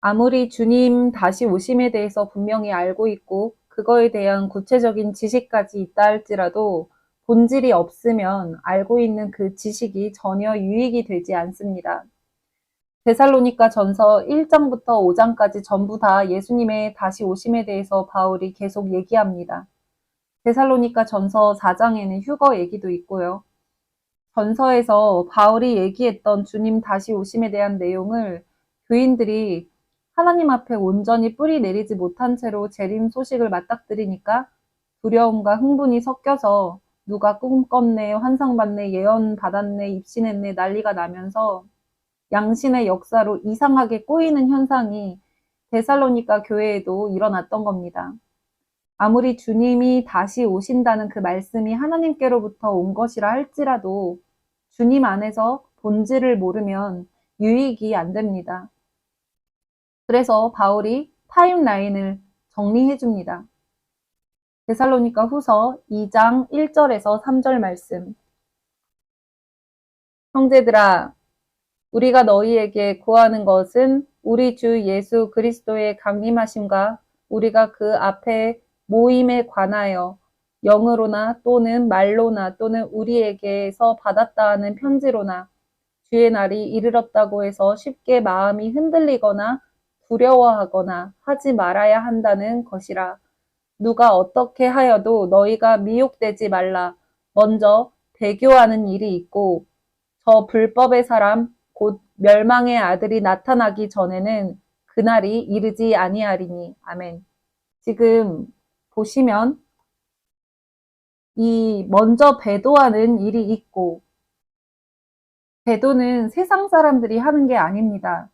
아무리 주님 다시 오심에 대해서 분명히 알고 있고 그거에 대한 구체적인 지식까지 있다 할지라도 본질이 없으면 알고 있는 그 지식이 전혀 유익이 되지 않습니다. 데살로니가 전서 1장부터 5장까지 전부 다 예수님의 다시 오심에 대해서 바울이 계속 얘기합니다. 데살로니가 전서 4장에는 휴거 얘기도 있고요. 전서에서 바울이 얘기했던 주님 다시 오심에 대한 내용을 교인들이 하나님 앞에 온전히 뿌리 내리지 못한 채로 재림 소식을 맞닥뜨리니까 두려움과 흥분이 섞여서 누가 꿈 꿨네, 환상 봤네, 예언 받았네, 입신했네 난리가 나면서 양신의 역사로 이상하게 꼬이는 현상이 데살로니가 교회에도 일어났던 겁니다. 아무리 주님이 다시 오신다는 그 말씀이 하나님께로부터 온 것이라 할지라도 주님 안에서 본질을 모르면 유익이 안 됩니다. 그래서 바울이 타임라인을 정리해 줍니다. 데살로니가 후서 2장 1절에서 3절 말씀. 형제들아, 우리가 너희에게 구하는 것은 우리 주 예수 그리스도의 강림하심과 우리가 그 앞에 모임에 관하여 영으로나 또는 말로나 또는 우리에게서 받았다 하는 편지로나 주의 날이 이르렀다고 해서 쉽게 마음이 흔들리거나 두려워하거나 하지 말아야 한다는 것이라. 누가 어떻게 하여도 너희가 미혹되지 말라. 먼저 배교하는 일이 있고 저 불법의 사람 곧 멸망의 아들이 나타나기 전에는 그날이 이르지 아니하리니. 아멘. 지금 보시면 이 먼저 배도하는 일이 있고 배도는 세상 사람들이 하는 게 아닙니다.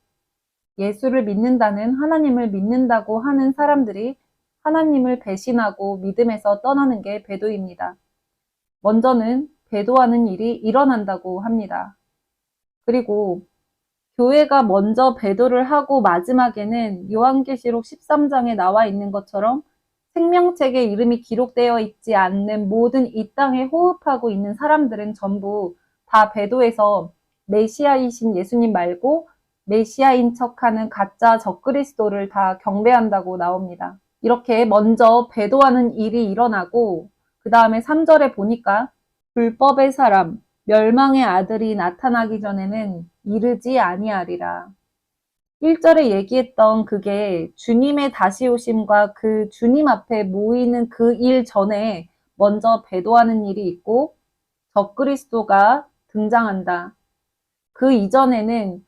예수를 믿는다는 하나님을 믿는다고 하는 사람들이 하나님을 배신하고 믿음에서 떠나는 게 배도입니다. 먼저는 배도하는 일이 일어난다고 합니다. 그리고 교회가 먼저 배도를 하고 마지막에는 요한계시록 13장에 나와 있는 것처럼 생명책에 이름이 기록되어 있지 않는 모든 이 땅에 호흡하고 있는 사람들은 전부 다 배도해서 메시아이신 예수님 말고 메시아인 척하는 가짜 적그리스도를 다 경배한다고 나옵니다. 이렇게 먼저 배도하는 일이 일어나고 그 다음에 3절에 보니까 불법의 사람, 멸망의 아들이 나타나기 전에는 이르지 아니하리라. 1절에 얘기했던 그게 주님의 다시 오심과 그 주님 앞에 모이는 그 일 전에 먼저 배도하는 일이 있고 적그리스도가 등장한다. 그 이전에는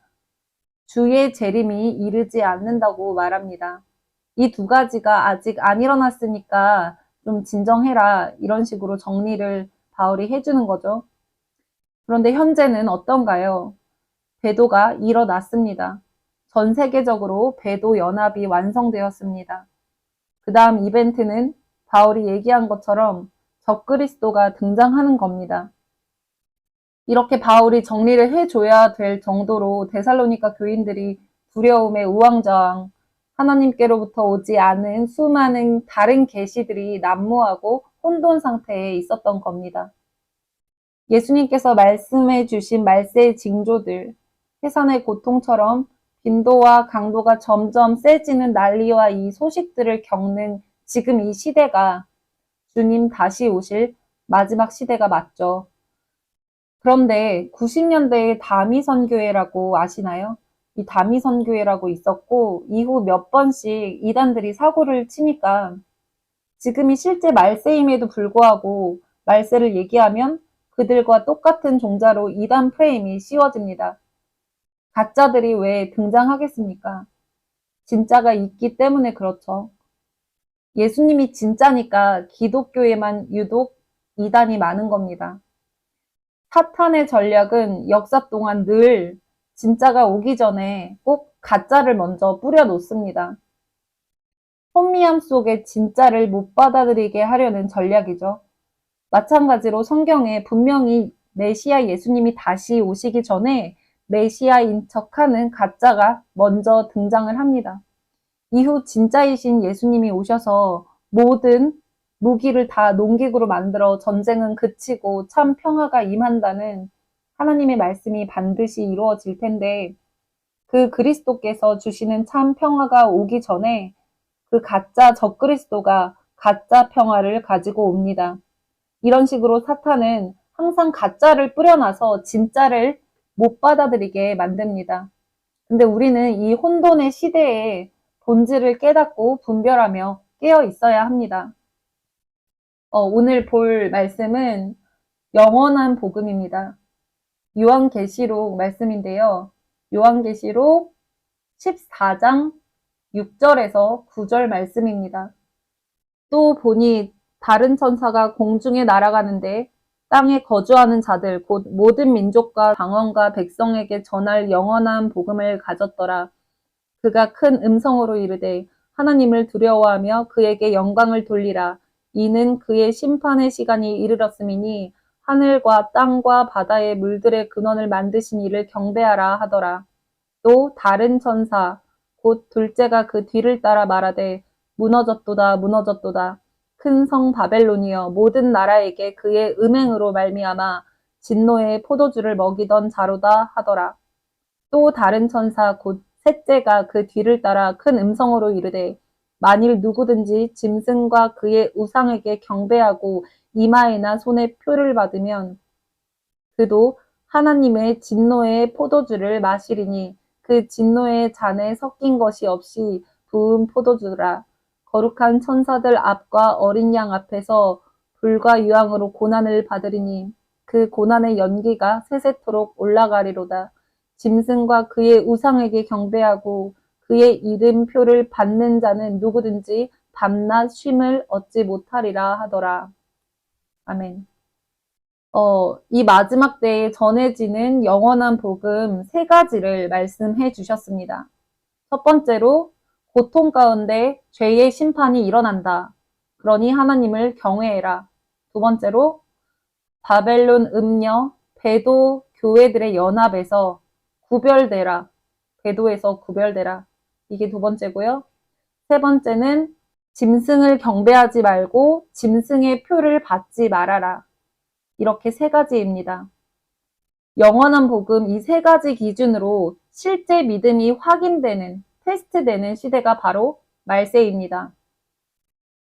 주의 재림이 이르지 않는다고 말합니다. 이 두 가지가 아직 안 일어났으니까 좀 진정해라 이런 식으로 정리를 바울이 해주는 거죠. 그런데 현재는 어떤가요? 배도가 일어났습니다. 전 세계적으로 배도 연합이 완성되었습니다. 그 다음 이벤트는 바울이 얘기한 것처럼 적그리스도가 등장하는 겁니다. 이렇게 바울이 정리를 해줘야 될 정도로 데살로니가 교인들이 두려움에 우왕좌왕, 하나님께로부터 오지 않은 수많은 다른 계시들이 난무하고 혼돈 상태에 있었던 겁니다. 예수님께서 말씀해 주신 말세의 징조들, 해산의 고통처럼 빈도와 강도가 점점 세지는 난리와 이 소식들을 겪는 지금 이 시대가 주님 다시 오실 마지막 시대가 맞죠. 그런데 90년대에 다미선교회라고 아시나요? 이 다미선교회라고 있었고 이후 몇 번씩 이단들이 사고를 치니까 지금이 실제 말세임에도 불구하고 말세를 얘기하면 그들과 똑같은 종자로 이단 프레임이 씌워집니다. 가짜들이 왜 등장하겠습니까? 진짜가 있기 때문에 그렇죠. 예수님이 진짜니까 기독교에만 유독 이단이 많은 겁니다. 사탄의 전략은 역사 동안 늘 진짜가 오기 전에 꼭 가짜를 먼저 뿌려 놓습니다. 혼미함 속에 진짜를 못 받아들이게 하려는 전략이죠. 마찬가지로 성경에 분명히 메시아 예수님이 다시 오시기 전에 메시아인 척하는 가짜가 먼저 등장을 합니다. 이후 진짜이신 예수님이 오셔서 모든 무기를 다 농기구로 만들어 전쟁은 그치고 참 평화가 임한다는 하나님의 말씀이 반드시 이루어질 텐데 그 그리스도께서 주시는 참 평화가 오기 전에 그 가짜 적그리스도가 가짜 평화를 가지고 옵니다. 이런 식으로 사탄은 항상 가짜를 뿌려놔서 진짜를 못 받아들이게 만듭니다. 근데 우리는 이 혼돈의 시대에 본질을 깨닫고 분별하며 깨어 있어야 합니다. 오늘 볼 말씀은 영원한 복음입니다. 요한계시록 말씀인데요. 요한계시록 14장 6절에서 9절 말씀입니다. 또 보니 다른 천사가 공중에 날아가는데 땅에 거주하는 자들 곧 모든 민족과 방언과 백성에게 전할 영원한 복음을 가졌더라. 그가 큰 음성으로 이르되 하나님을 두려워하며 그에게 영광을 돌리라. 이는 그의 심판의 시간이 이르렀음이니 하늘과 땅과 바다의 물들의 근원을 만드신 이를 경배하라 하더라. 또 다른 천사 곧 둘째가 그 뒤를 따라 말하되 무너졌도다 무너졌도다. 큰 성 바벨론이여 모든 나라에게 그의 음행으로 말미암아 진노의 포도주를 먹이던 자로다 하더라. 또 다른 천사 곧 셋째가 그 뒤를 따라 큰 음성으로 이르되 만일 누구든지 짐승과 그의 우상에게 경배하고 이마에나 손에 표를 받으면 그도 하나님의 진노의 포도주를 마시리니 그 진노의 잔에 섞인 것이 없이 부은 포도주라. 거룩한 천사들 앞과 어린 양 앞에서 불과 유황으로 고난을 받으리니 그 고난의 연기가 세세토록 올라가리로다. 짐승과 그의 우상에게 경배하고 그의 이름표를 받는 자는 누구든지 밤낮 쉼을 얻지 못하리라 하더라. 아멘. 이 마지막 때에 전해지는 영원한 복음 세 가지를 말씀해 주셨습니다. 첫 번째로 고통 가운데 죄의 심판이 일어난다. 그러니 하나님을 경외해라. 두 번째로 바벨론 음녀, 배도 교회들의 연합에서 구별되라. 배도에서 구별되라. 이게 두 번째고요. 세 번째는 짐승을 경배하지 말고 짐승의 표를 받지 말아라. 이렇게 세 가지입니다. 영원한 복음 이 세 가지 기준으로 실제 믿음이 확인되는, 테스트되는 시대가 바로 말세입니다.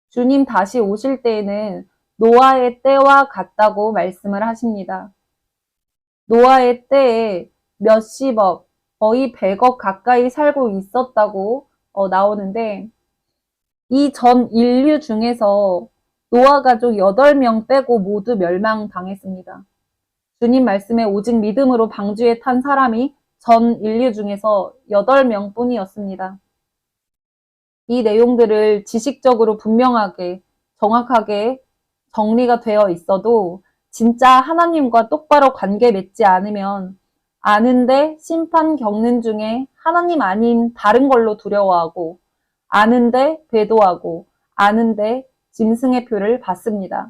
주님 다시 오실 때에는 노아의 때와 같다고 말씀을 하십니다. 노아의 때에 몇십억, 거의 100억 가까이 살고 있었다고 나오는데 이 전 인류 중에서 노아 가족 8명 빼고 모두 멸망당했습니다. 주님 말씀에 오직 믿음으로 방주에 탄 사람이 전 인류 중에서 8명 뿐이었습니다. 이 내용들을 지식적으로 분명하게, 정확하게 정리가 되어 있어도 진짜 하나님과 똑바로 관계 맺지 않으면 아는데 심판 겪는 중에 하나님 아닌 다른 걸로 두려워하고 아는데 배도하고 아는데 짐승의 표를 받습니다.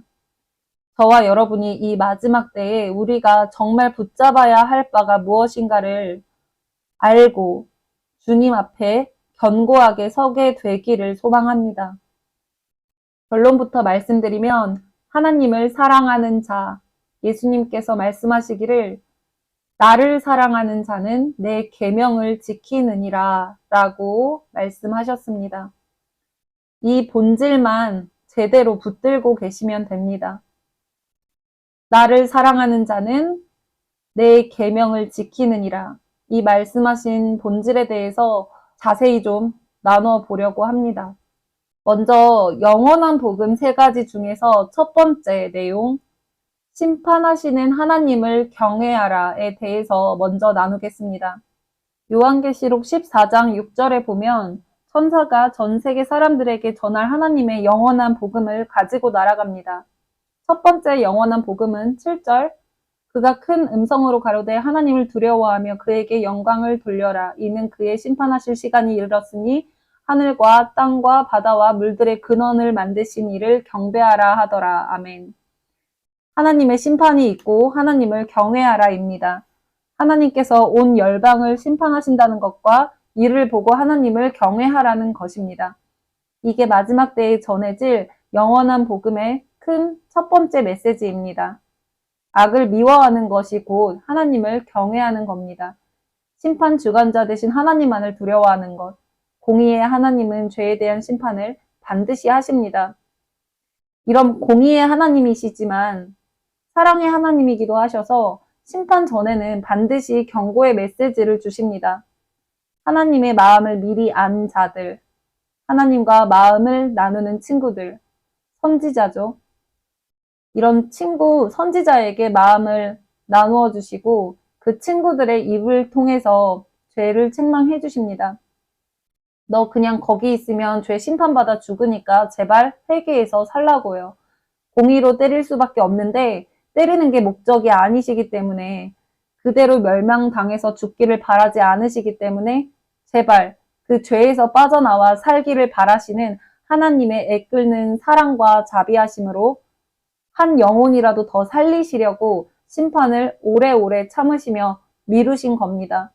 저와 여러분이 이 마지막 때에 우리가 정말 붙잡아야 할 바가 무엇인가를 알고 주님 앞에 견고하게 서게 되기를 소망합니다. 결론부터 말씀드리면 하나님을 사랑하는 자, 예수님께서 말씀하시기를 나를 사랑하는 자는 내 계명을 지키느니라 라고 말씀하셨습니다. 이 본질만 제대로 붙들고 계시면 됩니다. 나를 사랑하는 자는 내 계명을 지키느니라. 이 말씀하신 본질에 대해서 자세히 좀 나눠 보려고 합니다. 먼저 영원한 복음 세 가지 중에서 첫 번째 내용, 심판하시는 하나님을 경외하라에 대해서 먼저 나누겠습니다. 요한계시록 14장 6절에 보면 천사가 전 세계 사람들에게 전할 하나님의 영원한 복음을 가지고 날아갑니다. 첫 번째 영원한 복음은 7절, 그가 큰 음성으로 가로되 하나님을 두려워하며 그에게 영광을 돌려라. 이는 그의 심판하실 시간이 이르렀으니 하늘과 땅과 바다와 물들의 근원을 만드신 이를 경배하라 하더라. 아멘. 하나님의 심판이 있고 하나님을 경외하라입니다. 하나님께서 온 열방을 심판하신다는 것과 이를 보고 하나님을 경외하라는 것입니다. 이게 마지막 때에 전해질 영원한 복음의 큰 첫 번째 메시지입니다. 악을 미워하는 것이 곧 하나님을 경외하는 겁니다. 심판 주관자 되신 하나님만을 두려워하는 것. 공의의 하나님은 죄에 대한 심판을 반드시 하십니다. 이런 공의의 하나님이시지만 사랑의 하나님이기도 하셔서 심판 전에는 반드시 경고의 메시지를 주십니다. 하나님의 마음을 미리 안 자들, 하나님과 마음을 나누는 친구들, 선지자죠. 이런 친구, 선지자에게 마음을 나누어 주시고 그 친구들의 입을 통해서 죄를 책망해 주십니다. 너 그냥 거기 있으면 죄 심판받아 죽으니까 제발 회개해서 살라고요. 공의로 때릴 수밖에 없는데 때리는 게 목적이 아니시기 때문에 그대로 멸망당해서 죽기를 바라지 않으시기 때문에 제발 그 죄에서 빠져나와 살기를 바라시는 하나님의 애끓는 사랑과 자비하심으로 한 영혼이라도 더 살리시려고 심판을 오래오래 참으시며 미루신 겁니다.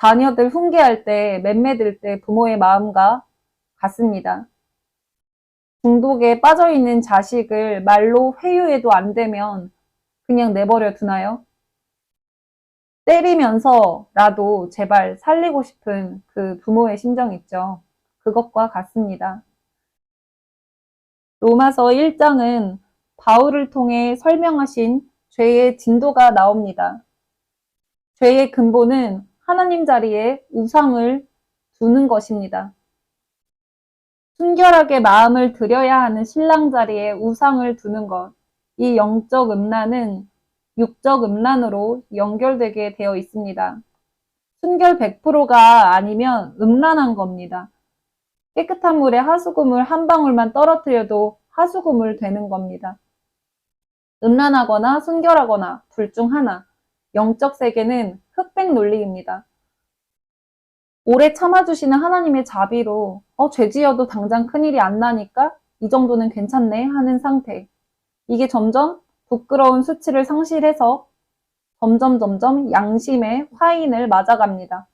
자녀들 훈계할 때, 맴매들 때 부모의 마음과 같습니다. 중독에 빠져있는 자식을 말로 회유해도 안 되면 그냥 내버려 두나요? 때리면서라도 제발 살리고 싶은 그 부모의 심정 있죠. 그것과 같습니다. 로마서 1장은 바울을 통해 설명하신 죄의 진도가 나옵니다. 죄의 근본은 하나님 자리에 우상을 두는 것입니다. 순결하게 마음을 들여야 하는 신랑 자리에 우상을 두는 것. 이 영적 음란은 육적 음란으로 연결되게 되어 있습니다. 순결 100%가 아니면 음란한 겁니다. 깨끗한 물에 하수구물 한 방울만 떨어뜨려도 하수구물 되는 겁니다. 음란하거나 순결하거나 둘 중 하나. 영적 세계는 흑백 논리입니다. 오래 참아주시는 하나님의 자비로 죄지어도 당장 큰일이 안 나니까 이 정도는 괜찮네 하는 상태. 이게 점점 부끄러운 수치를 상실해서 점점 양심의 화인을 맞아갑니다.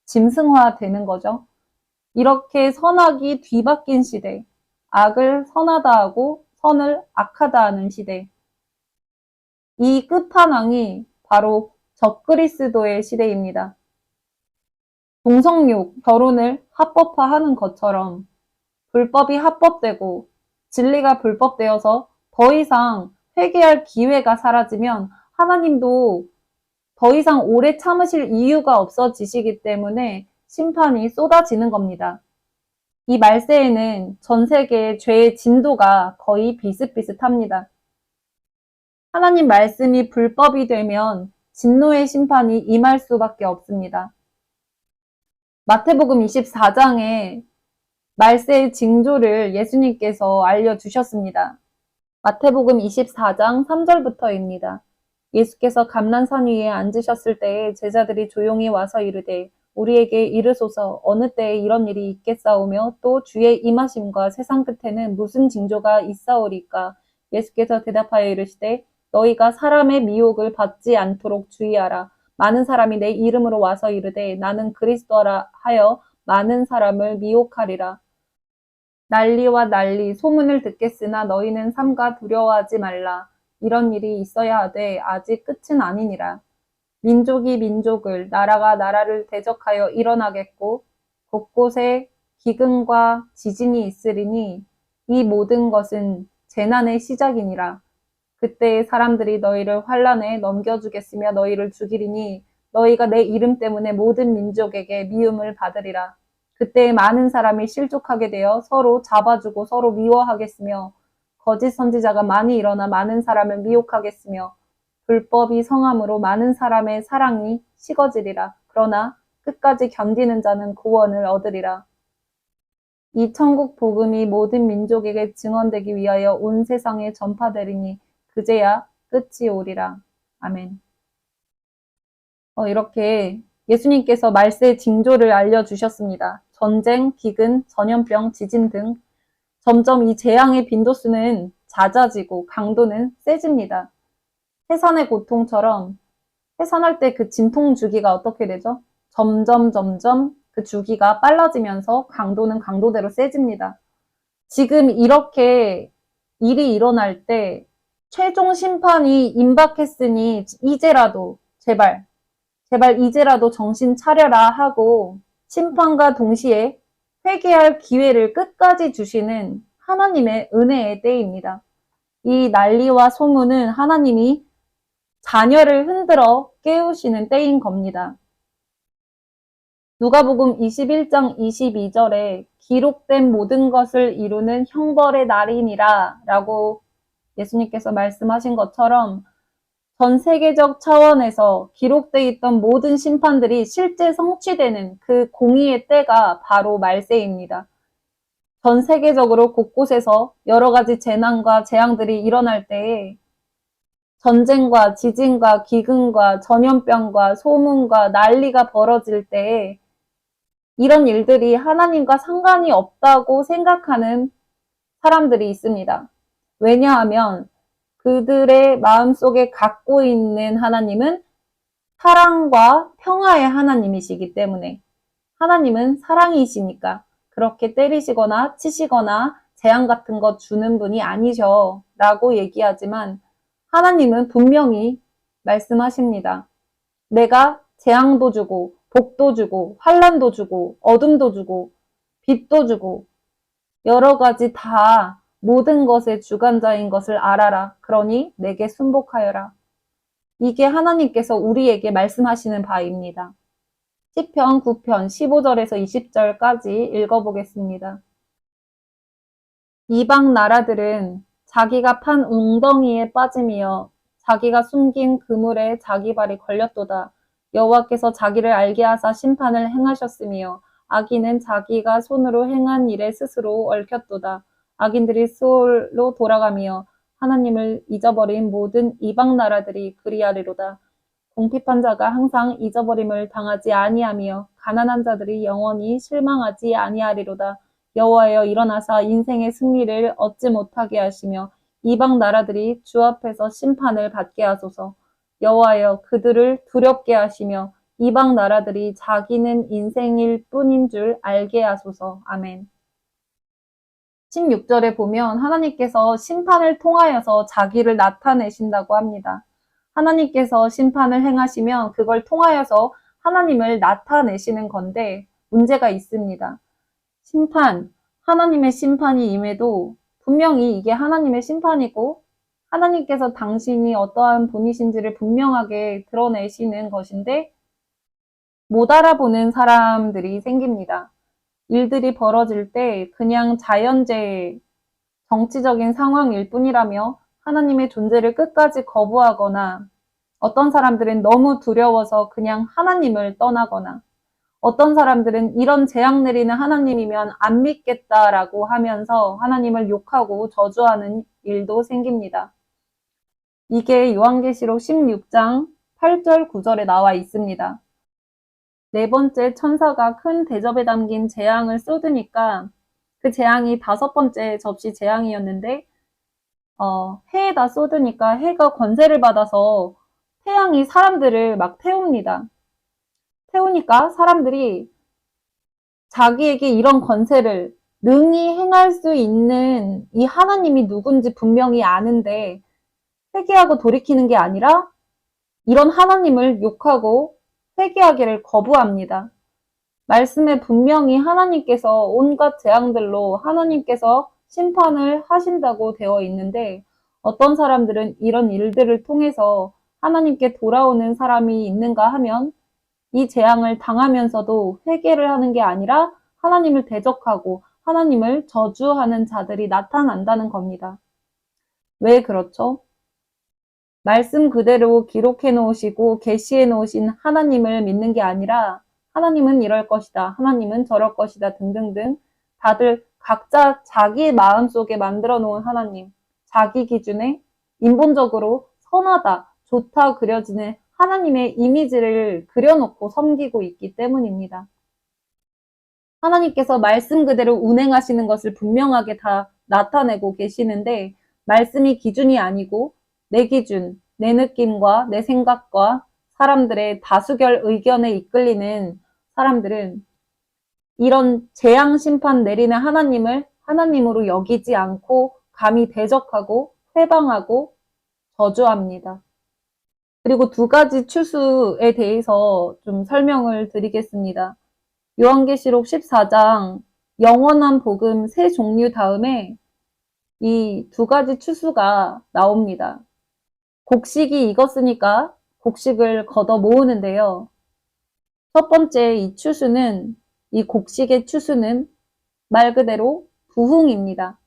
짐승화 되는 거죠. 이렇게 선악이 뒤바뀐 시대, 악을 선하다 하고 선을 악하다 하는 시대. 이 끝판왕이 바로 적그리스도의 시대입니다. 동성욕, 결혼을 합법화하는 것처럼 불법이 합법되고 진리가 불법되어서 더 이상 회개할 기회가 사라지면 하나님도 더 이상 오래 참으실 이유가 없어지시기 때문에 심판이 쏟아지는 겁니다. 이 말세에는 전 세계의 죄의 진도가 거의 비슷비슷합니다. 하나님 말씀이 불법이 되면 진노의 심판이 임할 수밖에 없습니다. 마태복음 24장에 말세의 징조를 예수님께서 알려주셨습니다. 마태복음 24장 3절부터입니다. 예수께서 감난산 위에 앉으셨을 때에 제자들이 조용히 와서 이르되 우리에게 이르소서 어느 때에 이런 일이 있겠사오며 또 주의 임하심과 세상 끝에는 무슨 징조가 있사오리까? 예수께서 대답하여 이르시되 너희가 사람의 미혹을 받지 않도록 주의하라. 많은 사람이 내 이름으로 와서 이르되 나는 그리스도라 하여 많은 사람을 미혹하리라. 난리와 난리 소문을 듣겠으나 너희는 삼가 두려워하지 말라. 이런 일이 있어야 하되 아직 끝은 아니니라. 민족이 민족을 나라가 나라를 대적하여 일어나겠고 곳곳에 기근과 지진이 있으리니 이 모든 것은 재난의 시작이니라. 그때 사람들이 너희를 환란에 넘겨주겠으며 너희를 죽이리니 너희가 내 이름 때문에 모든 민족에게 미움을 받으리라. 그때 많은 사람이 실족하게 되어 서로 잡아주고 서로 미워하겠으며 거짓 선지자가 많이 일어나 많은 사람을 미혹하겠으며 불법이 성함으로 많은 사람의 사랑이 식어지리라. 그러나 끝까지 견디는 자는 구원을 얻으리라. 이 천국 복음이 모든 민족에게 증언되기 위하여 온 세상에 전파되리니 그제야 끝이 오리라. 아멘. 이렇게 예수님께서 말세의 징조를 알려주셨습니다. 전쟁, 기근, 전염병, 지진 등 점점 이 재앙의 빈도수는 잦아지고 강도는 세집니다. 해산의 고통처럼 해산할 때 그 진통 주기가 어떻게 되죠? 점점 그 주기가 빨라지면서 강도는 강도대로 세집니다. 지금 이렇게 일이 일어날 때 최종 심판이 임박했으니 이제라도 제발 제발 이제라도 정신 차려라 하고 심판과 동시에 회개할 기회를 끝까지 주시는 하나님의 은혜의 때입니다. 이 난리와 소문은 하나님이 자녀를 흔들어 깨우시는 때인 겁니다. 누가복음 21장 22절에 기록된 모든 것을 이루는 형벌의 날이니라 라고 예수님께서 말씀하신 것처럼 전 세계적 차원에서 기록되어 있던 모든 심판들이 실제 성취되는 그 공의의 때가 바로 말세입니다. 전 세계적으로 곳곳에서 여러 가지 재난과 재앙들이 일어날 때에 전쟁과 지진과 기근과 전염병과 소문과 난리가 벌어질 때에 이런 일들이 하나님과 상관이 없다고 생각하는 사람들이 있습니다. 왜냐하면 그들의 마음속에 갖고 있는 하나님은 사랑과 평화의 하나님이시기 때문에 하나님은 사랑이시니까 그렇게 때리시거나 치시거나 재앙 같은 것 주는 분이 아니셔 라고 얘기하지만 하나님은 분명히 말씀하십니다. 내가 재앙도 주고 복도 주고 환난도 주고 어둠도 주고 빛도 주고 여러 가지 다 모든 것의 주관자인 것을 알아라. 그러니 내게 순복하여라. 이게 하나님께서 우리에게 말씀하시는 바입니다. 시편 9편 15절에서 20절까지 읽어보겠습니다. 이방 나라들은 자기가 판 웅덩이에 빠짐이여 자기가 숨긴 그물에 자기 발이 걸렸도다. 여호와께서 자기를 알게 하사 심판을 행하셨으며 악인은 자기가 손으로 행한 일에 스스로 얽혔도다. 악인들이 수올로 돌아가며 하나님을 잊어버린 모든 이방 나라들이 그리하리로다. 궁핍한 자가 항상 잊어버림을 당하지 아니하며 가난한 자들이 영원히 실망하지 아니하리로다. 여호와여 일어나사 인생의 승리를 얻지 못하게 하시며 이방 나라들이 주 앞에서 심판을 받게 하소서. 여호와여 그들을 두렵게 하시며 이방 나라들이 자기는 인생일 뿐인 줄 알게 하소서. 아멘. 16절에 보면 하나님께서 심판을 통하여서 자기를 나타내신다고 합니다. 하나님께서 심판을 행하시면 그걸 통하여서 하나님을 나타내시는 건데 문제가 있습니다. 심판, 하나님의 심판이 임해도 분명히 이게 하나님의 심판이고 하나님께서 당신이 어떠한 분이신지를 분명하게 드러내시는 것인데 못 알아보는 사람들이 생깁니다. 일들이 벌어질 때 그냥 자연재해, 정치적인 상황일 뿐이라며 하나님의 존재를 끝까지 거부하거나 어떤 사람들은 너무 두려워서 그냥 하나님을 떠나거나 어떤 사람들은 이런 재앙 내리는 하나님이면 안 믿겠다라고 하면서 하나님을 욕하고 저주하는 일도 생깁니다. 이게 요한계시록 16장 8절 9절에 나와 있습니다. 네 번째 천사가 큰 대접에 담긴 재앙을 쏟으니까 그 재앙이 5번째 접시 재앙이었는데 해에다 쏟으니까 해가 권세를 받아서 태양이 사람들을 막 태웁니다. 태우니까 사람들이 자기에게 이런 권세를 능히 행할 수 있는 이 하나님이 누군지 분명히 아는데 회개하고 돌이키는 게 아니라 이런 하나님을 욕하고 회개하기를 거부합니다. 말씀에 분명히 하나님께서 온갖 재앙들로 하나님께서 심판을 하신다고 되어 있는데 어떤 사람들은 이런 일들을 통해서 하나님께 돌아오는 사람이 있는가 하면 이 재앙을 당하면서도 회개를 하는 게 아니라 하나님을 대적하고 하나님을 저주하는 자들이 나타난다는 겁니다. 왜 그렇죠? 말씀 그대로 기록해 놓으시고 계시해 놓으신 하나님을 믿는 게 아니라 하나님은 이럴 것이다, 하나님은 저럴 것이다 등등등 다들 각자 자기 마음속에 만들어 놓은 하나님, 자기 기준에 인본적으로 선하다, 좋다 그려지는 하나님의 이미지를 그려놓고 섬기고 있기 때문입니다. 하나님께서 말씀 그대로 운행하시는 것을 분명하게 다 나타내고 계시는데 말씀이 기준이 아니고 내 기준, 내 느낌과 내 생각과 사람들의 다수결 의견에 이끌리는 사람들은 이런 재앙 심판 내리는 하나님을 하나님으로 여기지 않고 감히 대적하고 회방하고 저주합니다. 그리고 두 가지 추수에 대해서 좀 설명을 드리겠습니다. 요한계시록 14장 영원한 복음 세 종류 다음에 이 두 가지 추수가 나옵니다. 곡식이 익었으니까 곡식을 걷어 모으는데요. 첫 번째 이 곡식의 추수는 말 그대로 부흥입니다.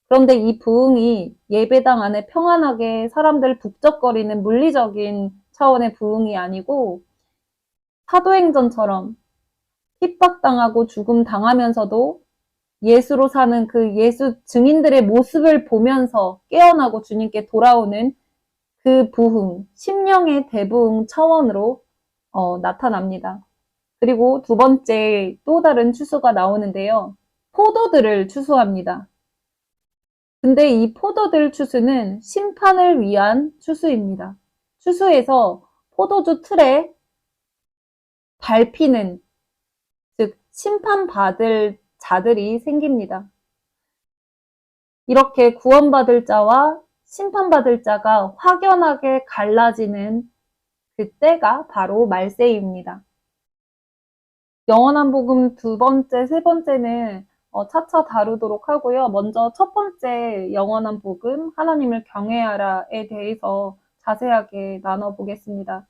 그런데 이 부흥이 예배당 안에 평안하게 사람들 북적거리는 물리적인 차원의 부흥이 아니고 사도행전처럼 핍박당하고 죽음 당하면서도 예수로 사는 그 예수 증인들의 모습을 보면서 깨어나고 주님께 돌아오는 그 부흥, 심령의 대부흥 차원으로 나타납니다. 그리고 두 번째 또 다른 추수가 나오는데요. 포도들을 추수합니다. 근데 이 포도들 추수는 심판을 위한 추수입니다. 추수에서 포도주 틀에 밟히는, 즉 심판받을 자들이 생깁니다. 이렇게 구원받을 자와 심판받을 자가 확연하게 갈라지는 그 때가 바로 말세입니다. 영원한 복음 두 번째, 세 번째는 차차 다루도록 하고요. 먼저 첫 번째 영원한 복음, 하나님을 경외하라에 대해서 자세하게 나눠보겠습니다.